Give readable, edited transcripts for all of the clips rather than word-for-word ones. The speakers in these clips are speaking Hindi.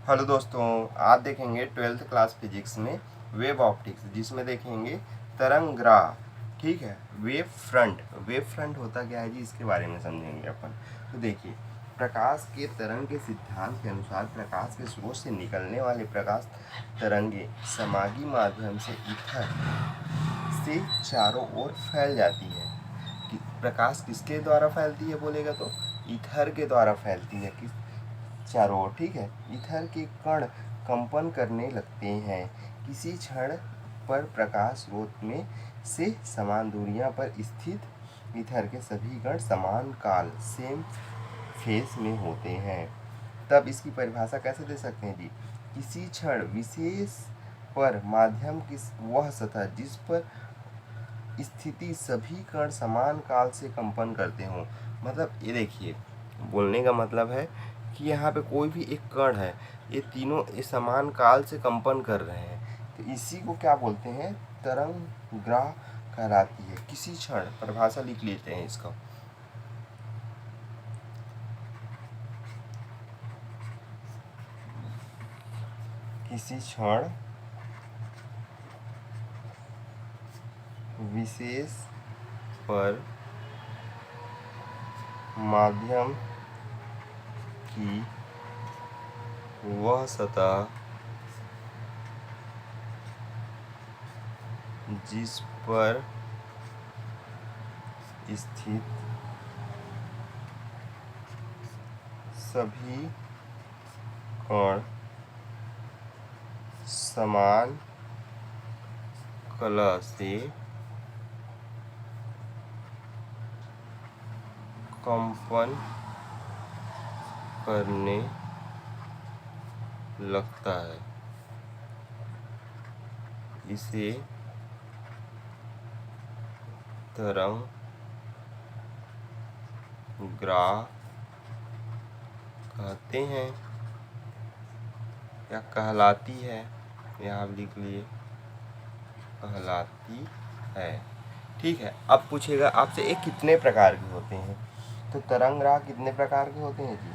हेलो दोस्तों, आज देखेंगे 12th क्लास फिजिक्स में वेव ऑप्टिक्स, जिसमें देखेंगे तरंगग्राह। ठीक है, वेव फ्रंट होता क्या है जी, इसके बारे में समझेंगे अपन। तो देखिए, प्रकाश के तरंग के सिद्धांत के अनुसार प्रकाश के स्रोत से निकलने वाले प्रकाश तरंगे समागी माध्यम से ईथर से चारों ओर फैल जाती है। प्रकाश किसके द्वारा फैलती है बोलेगा तो ईथर के द्वारा फैलती है, किस चारों ओर। ठीक है, ईथर के कण कंपन करने लगते हैं। किसी क्षण पर प्रकाश स्रोत में से समान दूरियां पर स्थित ईथर के सभी कण समान काल सेम फेस में होते हैं। तब इसकी परिभाषा कैसे दे सकते हैं जी, किसी क्षण विशेष पर माध्यम की वह सतह जिस पर स्थिति सभी कण समान काल से कंपन करते हों। मतलब ये देखिए, बोलने का मतलब है कि यहाँ पे कोई भी एक कण है, ये तीनों इस समान काल से कंपन कर रहे हैं, तो इसी को क्या बोलते हैं, तरंगग्राह कहलाती है। किसी क्षण, परिभाषा लिख लेते हैं इसका, किसी क्षण विशेष पर माध्यम की वह सतह जिस पर स्थित सभी कण समान कला से कंपन करने लगता है, इसे तरंगग्राह कहते हैं या कहलाती है। यहाँ आप लिख लिए, कहलाती है। ठीक है, अब पूछेगा आपसे एक कितने प्रकार के होते हैं, तो तरंगग्राह कितने प्रकार के होते हैं जी।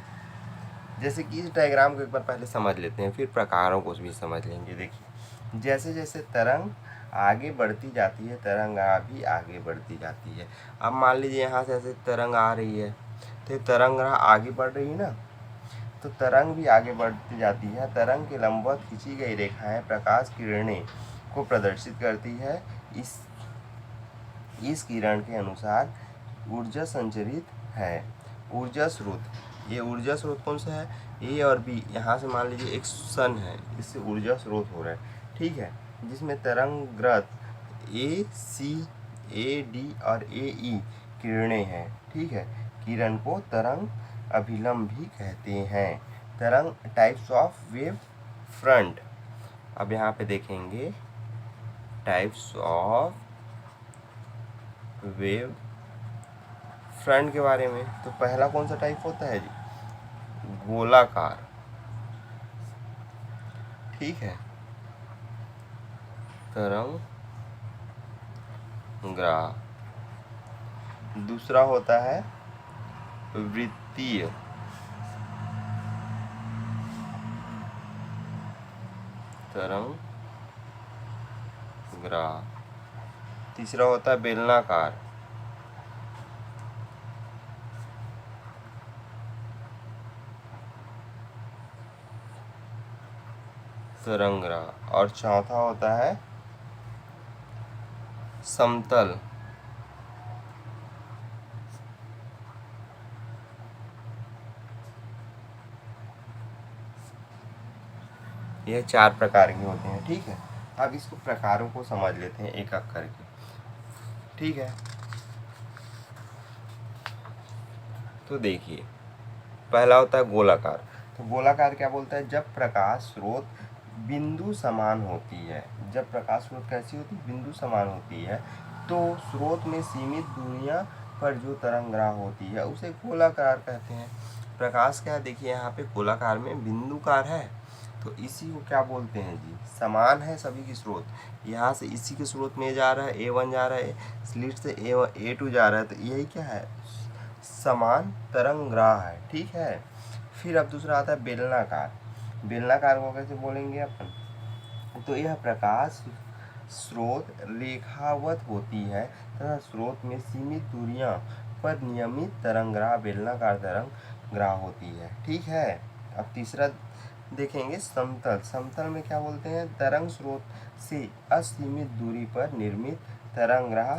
जैसे कि इस डायग्राम को एक बार पहले समझ लेते हैं, फिर प्रकारों को भी समझ लेंगे। देखिए, जैसे जैसे तरंग आगे बढ़ती जाती है, तरंगग्राह भी आगे बढ़ती जाती है। अब मान लीजिए यहाँ से ऐसे तरंग आ रही है, तो तरंगग्राह आगे बढ़ रही है ना, तो तरंग भी आगे बढ़ती जाती है। तरंग के लंबवत खींची गई रेखाएं प्रकाश किरणें को प्रदर्शित करती है। इस किरण के अनुसार ऊर्जा संचरित है। ऊर्जा स्रोत, ये ऊर्जा स्रोत कौन सा है, ए और बी, यहाँ से मान लीजिए एक सन है, इससे ऊर्जा स्रोत हो रहा है। ठीक है, जिसमें तरंगग्रत ए सी ए डी और ए ई किरणें हैं। ठीक है, किरण को तरंग अभिलंब भी कहते हैं। तरंग टाइप्स ऑफ वेव फ्रंट, अब यहाँ पे देखेंगे टाइप्स ऑफ वेव फ्रंट के बारे में। तो पहला कौन सा टाइप होता है जी, गोलाकार। ठीक है, तरंगग्राह। दूसरा होता है वृत्तीय, तरंगग्राह। तीसरा होता है बेलनाकार, तरंगग्राह। और चौथा होता है समतल, यह चार प्रकार के होते हैं। ठीक है, अब इसको प्रकारों को समझ लेते हैं एक एक करके। ठीक है, तो देखिए, पहला होता है गोलाकार। तो गोलाकार क्या बोलता है, जब प्रकाश स्रोत बिंदु समान होती है, जब प्रकाश स्रोत कैसी होती है, बिंदु समान होती है, तो स्रोत में सीमित दूरियां पर जो तरंगग्राह होती है उसे गोलाकार कहते हैं। प्रकाश क्या है, देखिए यहाँ पे गोलाकार में बिंदुकार है, तो इसी को क्या बोलते हैं जी, समान है सभी की स्रोत। यहाँ से इसी के स्रोत में जा रहा है, A1 जा रहा है, स्लिट से A2 जा रहा है, तो यही क्या है, समान तरंगग्राह है। ठीक है, फिर अब दूसरा आता है बेलनाकार। बेलनाकार को कैसे बोलेंगे अपन? तो यह प्रकाश स्रोत रेखावत होती है तथा स्रोत में सीमित दूरियां पर नियमित तरंगग्राह बेलनाकार तरंगग्राह होती है। ठीक है। अब तीसरा देखेंगे समतल। समतल में क्या बोलते हैं? तरंग स्रोत से असीमित दूरी पर निर्मित तरंगग्राह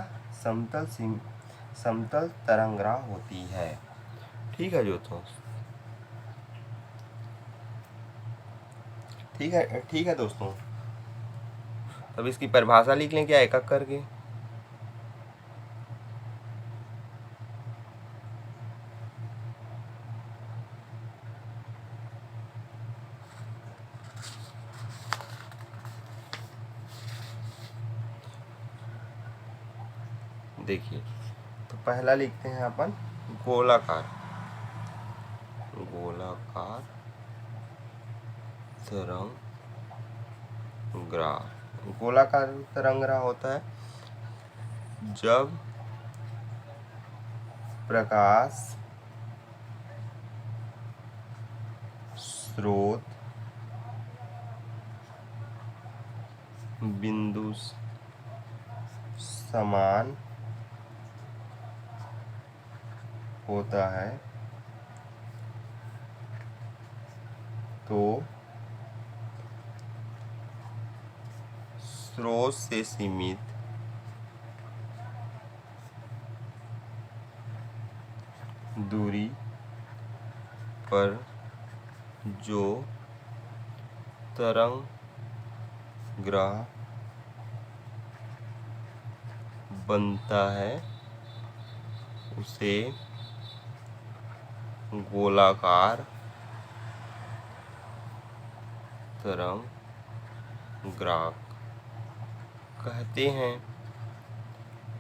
समतल तरंगग्राह होती है। ठीक है ठीक है दोस्तों। अब इसकी परिभाषा लिख लें क्या एक एक करके? देखिए, तो पहला लिखते हैं अपन गोलाकार। गोलाकार तरंगग्राह। गोलाकार तरंगग्राह होता है जब प्रकाश स्रोत बिंदु समान होता है तो स्रोत से सीमित दूरी पर जो तरंगग्राह बनता है उसे गोलाकार तरंगग्राह कहते हैं।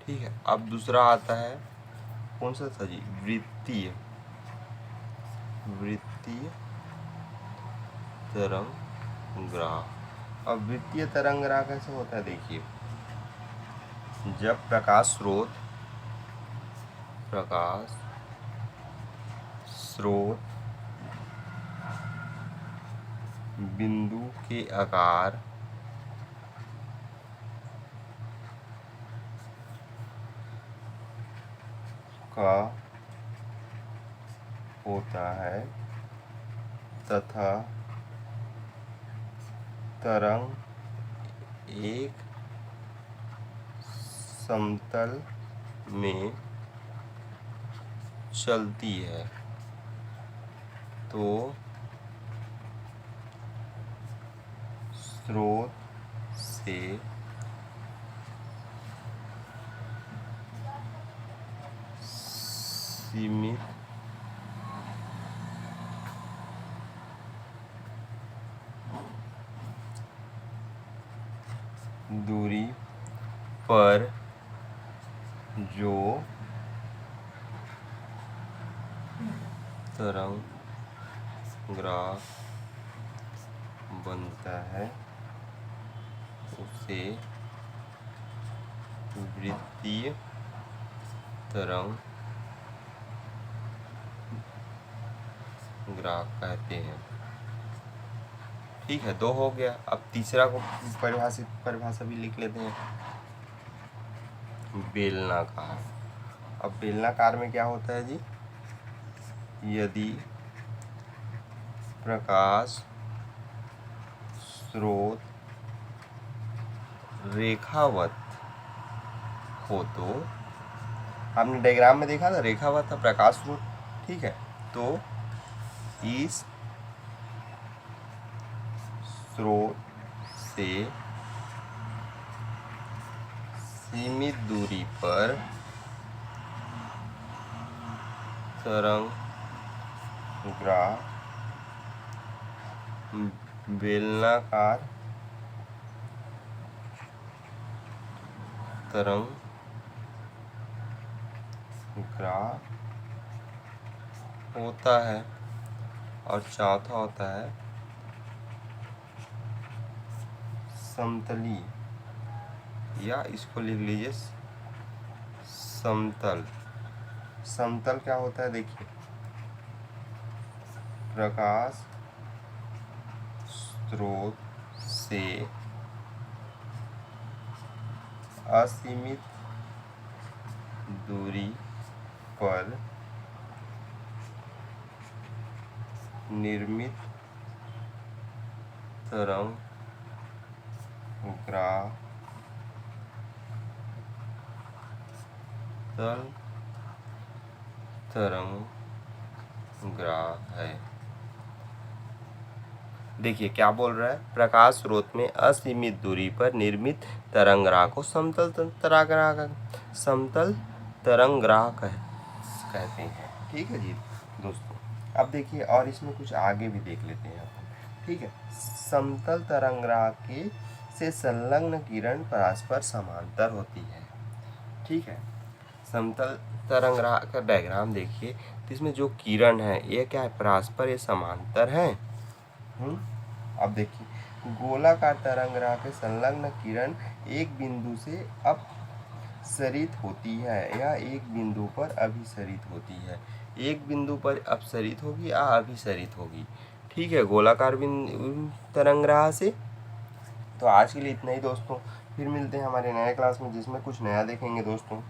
ठीक है। अब दूसरा आता है कौन सा था जी? वृत्तीय तरंगग्राह। अब वृत्तीय तरंगग्राह कैसे होता है? देखिए, जब प्रकाश स्रोत बिंदु के आकार का होता है तथा तरंग एक समतल में चलती है तो स्रोत से सीमित दूरी पर जो तरंगग्राह बनता है उसे वृत्तीय तरंगग्राह कहते हैं। ठीक है, 2 हो गया। अब तीसरा को परिभाषा भी लिख लेते हैं। बेलनाकार। अब बेलनाकार में क्या होता है जी? यदि प्रकाश स्रोत रेखावत हो तो, आपने डायग्राम में देखा था रेखावत था प्रकाश स्रोत। ठीक है, तो इस स्रोत से सीमित दूरी पर तरंगग्राह बेलनाकार तरंगग्राह होता है। और चौथा होता है समतली, या इसको लिख लीजिए समतल। समतल क्या होता है? देखिए, प्रकाश स्रोत से असीमित दूरी पर निर्मित तरंगग्राह है। देखिए क्या बोल रहा है, प्रकाश स्रोत में असीमित दूरी पर निर्मित तरंगग्राह को समतल तरंगग्राह कहते हैं। ठीक है जी दोस्तों। अब देखिए और इसमें कुछ आगे भी देख लेते हैं अपन। ठीक है, समतल तरंगग्राह के से संलग्न किरण परस्पर समांतर होती है। ठीक है, समतल तरंगग्राह का डायग्राम देखिए, तो इसमें जो किरण है ये क्या है, परस्पर ये समांतर है। अब देखिए गोलाकार तरंगग्राह के संलग्न किरण एक बिंदु से अपसरित होती है या एक बिंदु पर अभिसरित होती है। एक बिंदु पर अपसरित होगी या अभिसरित होगी। ठीक है, गोलाकार तरंगग्राह से। तो आज के लिए इतना ही दोस्तों, फिर मिलते हैं हमारे नए क्लास में जिसमें कुछ नया देखेंगे दोस्तों।